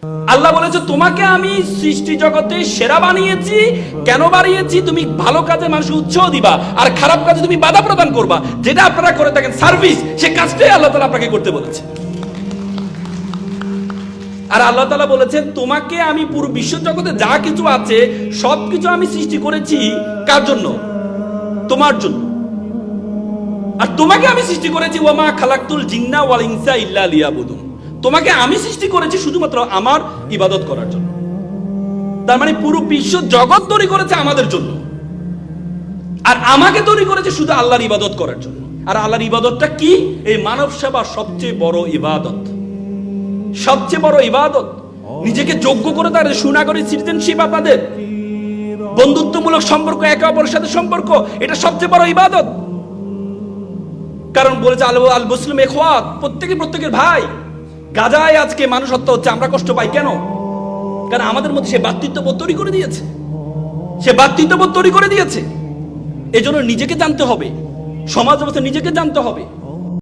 আল্লাহ বলেছে তোমাকে আমি সৃষ্টি জগতে সেরা বানিয়েছি। কেন বানিয়েছি? তুমি ভালো কাজে মানুষকে উৎসাহ দিবা, আর খারাপ কাজে তুমি বাধা প্রদান করবা। যেটা আপনারা করে থাকেন সার্ভিস, সে কাজটাই আল্লাহ তাআলা আপনাকে করতে বলেছে। আর আল্লাহ তাআলা বলেছেন তোমাকে আমি পুরো বিশ্ব জগতে যা কিছু আছে সবকিছু আমি সৃষ্টি করেছি কার জন্য? তোমার জন্য। আর তোমাকে আমি সৃষ্টি করেছি ওয়া মা খালাকতুল জিন্না ওয়াল ইনসা ইল্লা লিয়াবুদুন। তোমাকে আমি সৃষ্টি করেছি শুধুমাত্র আমার ইবাদত করার জন্য। তার মানে পুরো বিশ্ব জগৎ তৈরি করেছে আমাদের জন্য, আর আমাকে তৈরি করেছে শুধু আল্লাহর ইবাদত করার জন্য। আর আল্লাহর ইবাদতটা কি? এই মানব সেবা সবচেয়ে বড় ইবাদত, সবচেয়ে বড় ইবাদত। নিজেকে যোগ্য করে তার সুনাগরিক সিটিজেনশিপ, আপনাদের বন্ধুত্বমূলক সম্পর্ক, একে অপরের সাথে সম্পর্ক, এটা সবচেয়ে বড় ইবাদত। কারণ বলেছে আল মুসলিম ইখওয়াত, প্রত্যেকে প্রত্যেকের ভাই। গাজায় আজকে মানুষ হত্যা হচ্ছে, আমরা কষ্ট পাই কেন? কারণ আমাদের মধ্যে সে ভ্রাতৃত্ববোধ তৈরি করে দিয়েছে, সে ভ্রাতৃত্ববোধ তৈরি করে দিয়েছে। এজন্য নিজেকে জানতে হবে, সমাজ ব্যবস্থা নিজেকে জানতে হবে।